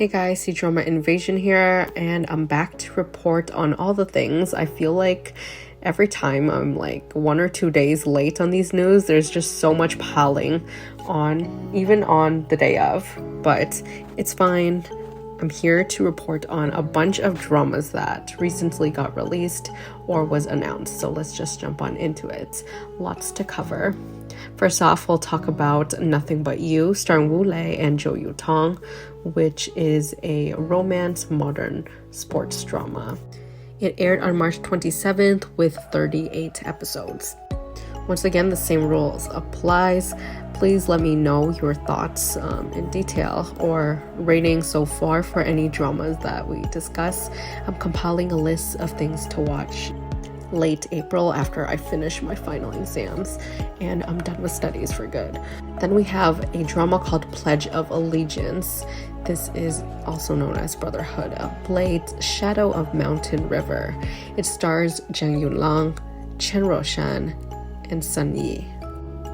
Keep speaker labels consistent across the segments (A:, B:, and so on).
A: Hey guys, Cdrama Invasion here, and I'm back to report on all the things. I feel like every time I'm like 1 or 2 days late on these news, there's just so much piling on, even on the day of, but it's fine. I'm here to report on a bunch of dramas that recently got released or was announced, so let's just jump on into it. Lots to cover. First off, we'll talk about Nothing But You, starring Wu Lei and Zhou Yutong, which is a romance modern sports drama. It aired on March 27th with 38 episodes. Once again, the same rules applies. Please let me know your thoughts in detail or rating so far for any dramas that we discuss. I'm compiling a list of things to watch late April after I finish my final exams and I'm done with studies for good. Then we have a drama called Pledge of Allegiance. This is also known as Brotherhood of Blade, Shadow of Mountain River. It stars Zhang Yunlong, Chen Roshan, and Sun Yi.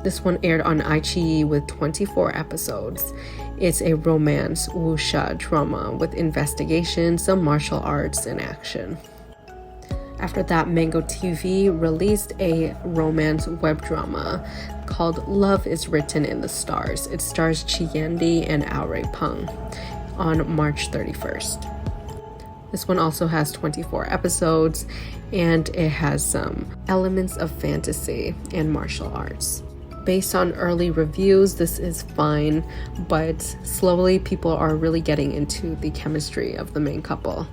A: This one aired on iQIYI with 24 episodes. It's a romance wuxia drama with investigation, some martial arts, and action. After that, Mango TV released a romance web drama called Love is Written in the Stars. It stars Yandi and Ruipeng on March 31st. This one also has 24 episodes and it has some elements of fantasy and martial arts. Based on early reviews, this is fine, but slowly people are really getting into the chemistry of the main couple.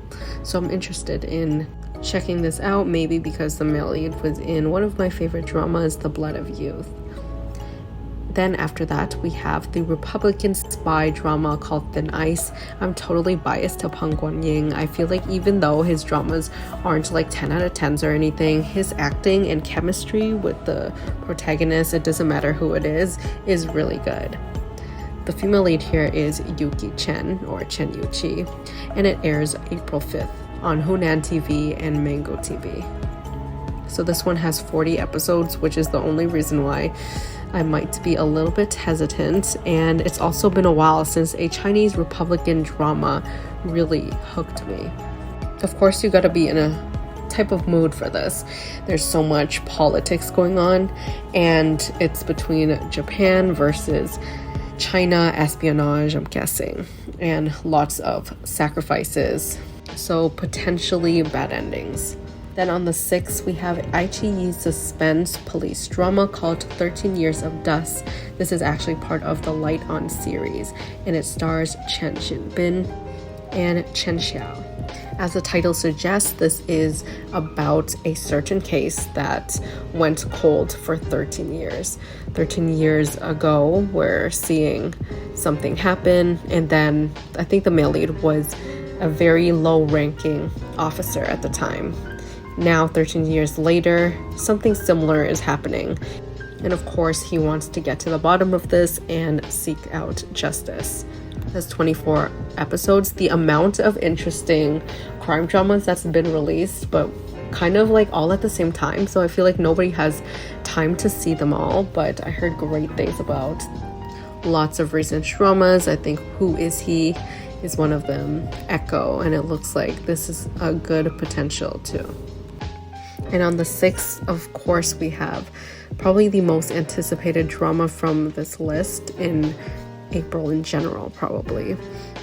A: So I'm interested in checking this out, maybe because the male lead was in one of my favorite dramas, The Blood of Youth. Then after that, we have the Republican spy drama called Thin Ice. I'm totally biased to Peng Guanying. I feel like even though his dramas aren't like 10 out of 10s or anything, his acting and chemistry with the protagonist, it doesn't matter who it is really good. The female lead here is Yuqi Chen, or Chen Yuqi, and it airs April 5th on Hunan TV and Mango TV. So this one has 40 episodes, which is the only reason why I might be a little bit hesitant, and it's also been a while since a Chinese Republican drama really hooked me. Of course, you gotta be in a type of mood for this. There's so much politics going on, and it's between Japan versus China, espionage, I'm guessing, and lots of sacrifices, so potentially bad endings. Then on the 6th, we have iQIYI suspense police drama called 13 Years of Dust. This is actually part of the Light On series, and it stars Chen Jianbin and Chen Xiao. As the title suggests, this is about a certain case that went cold for 13 years. 13 years ago, we're seeing something happen, and then I think the male lead was a very low-ranking officer at the time. Now, 13 years later, something similar is happening. And of course, he wants to get to the bottom of this and seek out justice. There's 24 episodes. The amount of interesting crime dramas that's been released, but kind of like all at the same time. So I feel like nobody has time to see them all, but I heard great things about lots of recent dramas. I think Who Is He is one of them, Echo, and it looks like this is a good potential too. And on the 6th, of course, we have probably the most anticipated drama from this list in April in general, probably,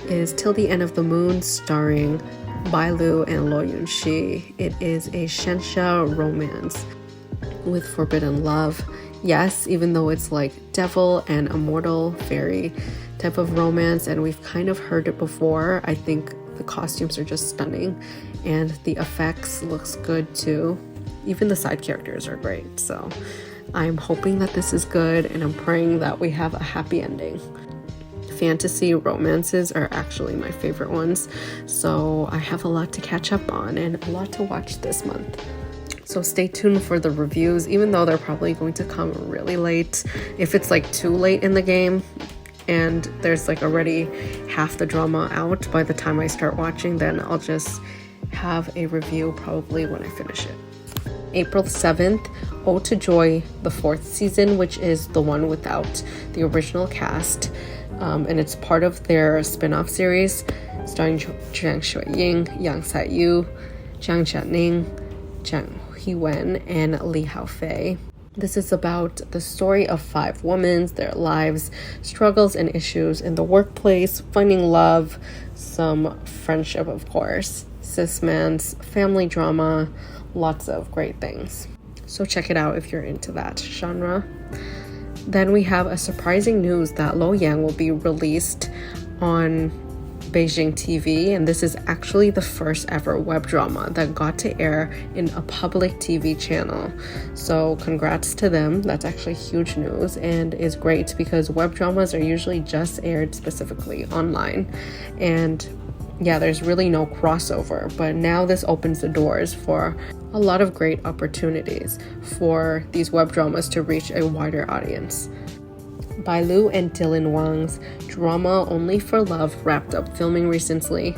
A: is Till the End of the Moon, starring Bai Lu and Luo Yunxi. It is a Chen Xiao romance with forbidden love. Yes, even though it's like devil and immortal fairy type of romance, and we've kind of heard it before, I think the costumes are just stunning and the effects looks good too. Even the side characters are great, so I'm hoping that this is good, and I'm praying that we have a happy ending. Fantasy romances are actually my favorite ones, so I have a lot to catch up on and a lot to watch this month. So stay tuned for the reviews, even though they're probably going to come really late. If it's like too late in the game and there's like already half the drama out by the time I start watching, then I'll just have a review probably when I finish it. April 7th, Ode to Joy, the 4th season, which is the one without the original cast.
B: and it's part of their spin-off series starring Zhang Shuying, Yang Caiyu, Jianing, Huiwen, and Li Haofei. This is about the story of 5 women, their lives, struggles and issues in the workplace, finding love, some friendship, of course, cis-man's family drama, lots of great things. So check it out if you're into that genre. Then we have a surprising news that Lo Yang will be released on Beijing TV, and this is actually the first ever web drama that got to air in a public TV channel. So congrats to them. That's actually huge news and is great because web dramas are usually just aired specifically online, and yeah, there's really no crossover, but now this opens the doors for a lot of great opportunities for these web dramas to reach a wider audience. Bailu and Dylan Wang's drama Only for Love wrapped up filming recently.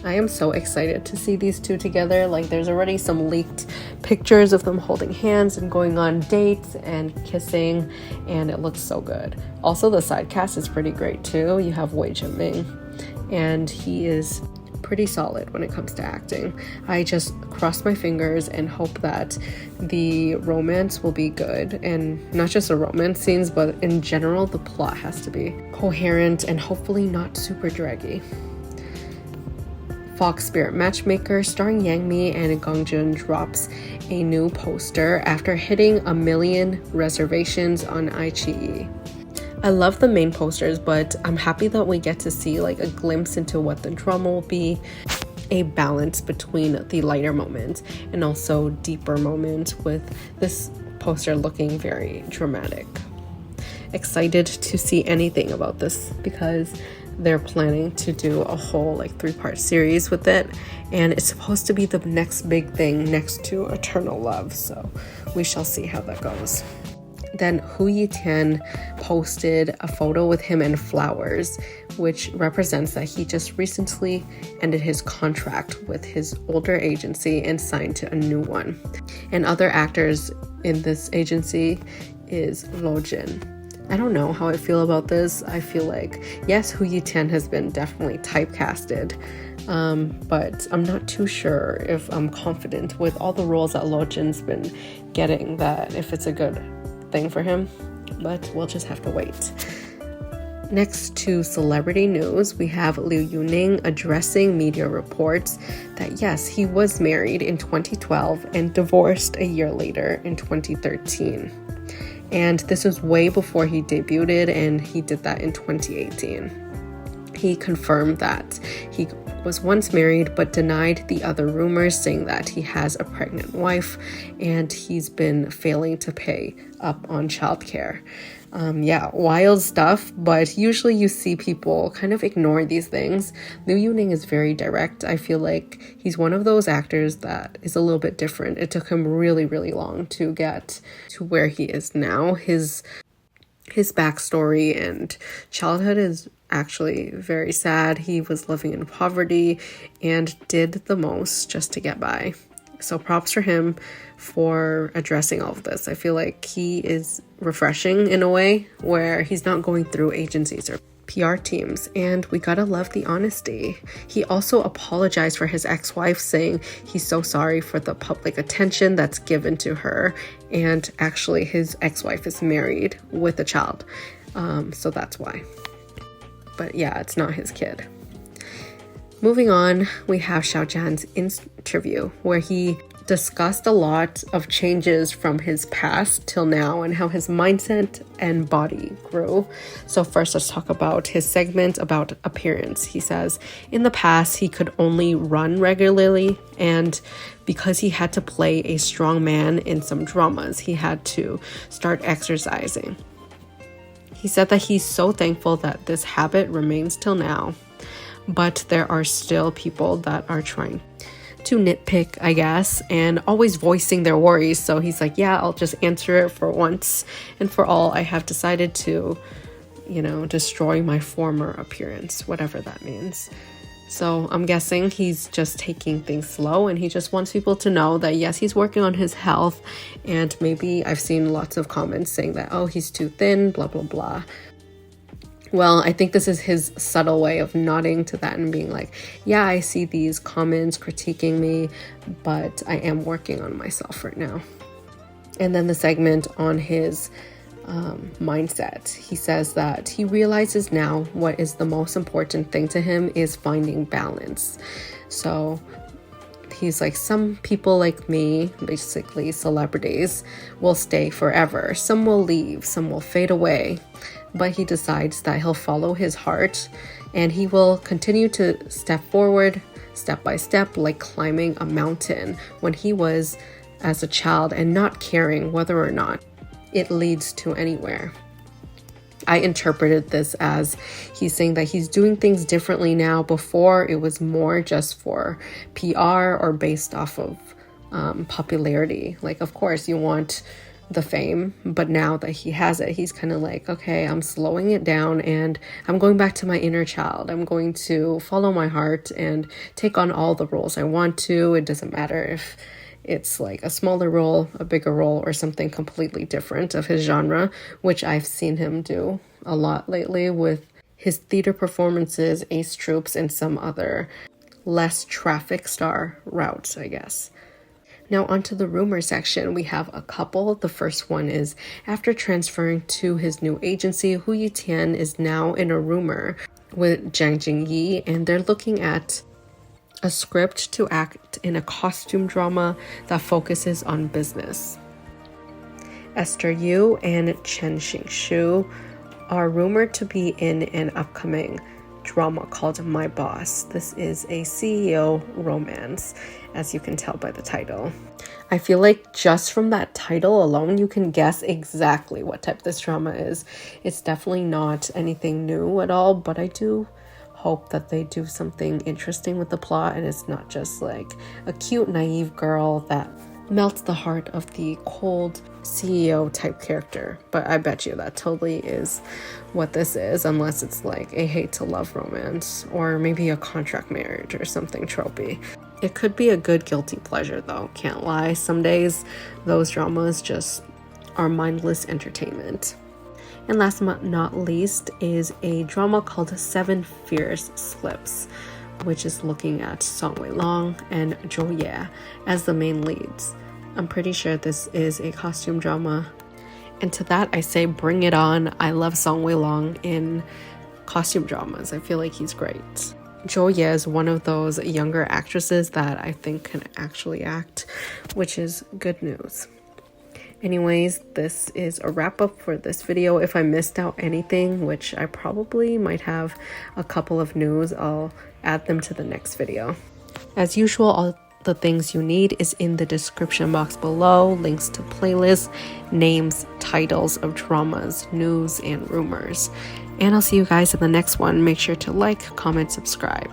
B: I am so excited to see these two together. Like, there's already some leaked pictures of them holding hands and going on dates and kissing, and it looks so good. Also, the side cast is pretty great too. You have Wei Jianming, and he is pretty solid when it comes to acting. I just cross my fingers and hope that the romance will be good, and not just the romance scenes, but in general the plot has to be coherent and hopefully not super draggy. Fox Spirit Matchmaker starring Yang Mi and Gongjun drops a new poster after hitting 1 million reservations on iQIYI. I love the main posters, but I'm happy that we get to see like a glimpse into what the drama will be, a balance between the lighter moments and also deeper moments, with this poster looking very dramatic. Excited to see anything about this because they're planning to do a whole like 3-part series with it, and it's supposed to be the next big thing next to Eternal Love, so we shall see how that goes. Then Hu Yitian posted a photo with him and flowers, which represents that he just recently ended his contract with his older agency and signed to a new one. And other actors in this agency is Lo Jin. I don't know how I feel about this. I feel like, yes, Hu Yitian has been definitely typecasted, but I'm not too sure if I'm confident with all the roles that Lo Jin's been getting, that if it's a good thing for him, but we'll just have to wait. Next to celebrity news, we have Liu Yunning addressing media reports that yes, he was married in 2012 and divorced a year later in 2013. And this was way before he debuted, and he did that in 2018. He confirmed that he was once married but denied the other rumors, saying that he has a pregnant wife and he's been failing to pay up on childcare. Yeah, wild stuff, but usually you see people kind of ignore these things. Liu Yunning is very direct. I feel like he's one of those actors that is a little bit different. It took him really, really long to get to where he is now. His backstory and childhood is actually very sad. He was living in poverty and did the most just to get by. So props for him for addressing all of this. I feel like he is refreshing in a way where he's not going through agencies or PR teams, and we gotta love the honesty. He also apologized for his ex-wife, saying he's so sorry for the public attention that's given to her, and actually his ex-wife is married with a child, so that's why. But yeah, it's not his kid. Moving on, we have Xiao Zhan's interview where he discussed a lot of changes from his past till now and how his mindset and body grew. So first, let's talk about his segment about appearance. He says, in the past, he could only run regularly, and because he had to play a strong man in some dramas, he had to start exercising. He said that he's so thankful that this habit remains till now, but there are still people that are trying to nitpick, I guess, and always voicing their worries. So he's like, yeah, I'll just answer it for once and for all. I have decided to, destroy my former appearance, whatever that means. So I'm guessing he's just taking things slow, and he just wants people to know that yes, he's working on his health. And maybe I've seen lots of comments saying that, oh, he's too thin, blah, blah, blah. Well, I think this is his subtle way of nodding to that and being like, yeah, I see these comments critiquing me, but I am working on myself right now. And then the segment on his mindset, he says that he realizes now what is the most important thing to him is finding balance. So he's like, some people like me, basically celebrities, will stay forever. Some will leave, some will fade away. But he decides that he'll follow his heart and he will continue to step forward step by step, like climbing a mountain when he was as a child, and not caring whether or not it leads to anywhere. I interpreted this as he's saying that he's doing things differently now. Before, it was more just for PR or based off of popularity. Like, of course, you want the fame, but now that he has it, he's kind of like, okay, I'm slowing it down and I'm going back to my inner child. I'm going to follow my heart and take on all the roles I want to. It doesn't matter if it's like a smaller role, a bigger role, or something completely different of his genre, which I've seen him do a lot lately with his theater performances, Ace Troops, and some other less traffic star routes, I guess. Now onto the rumor section, we have a couple. The first one is, after transferring to his new agency, Huiwen is now in a rumor with Zhang Jingyi, and they're looking at a script to act in a costume drama that focuses on business. Esther Yu and Chen Xiao are rumored to be in an upcoming drama called My Boss. This is a CEO romance, as you can tell by the title. I feel like just from that title alone, you can guess exactly what type this drama is. It's definitely not anything new at all, but I do hope that they do something interesting with the plot and it's not just like a cute, naive girl that melts the heart of the cold CEO type character. But I bet you that totally is what this is, unless it's like a hate to love romance or maybe a contract marriage or something tropey. It could be a good guilty pleasure though, can't lie. Some days those dramas just are mindless entertainment. And last but not least is a drama called Seven Fierce Slips, which is looking at Song Weilong and Zhou Ye as the main leads. I'm pretty sure this is a costume drama. And to that I say bring it on. I love Song Weilong in costume dramas. I feel like he's great. Zhou Ye is one of those younger actresses that I think can actually act, which is good news. Anyways, this is a wrap up for this video. If I missed out anything, which I probably might have a couple of news, I'll add them to the next video. As usual, all the things you need is in the description box below. Links to playlists, names, titles of dramas, news, and rumors. And I'll see you guys in the next one. Make sure to like, comment, subscribe.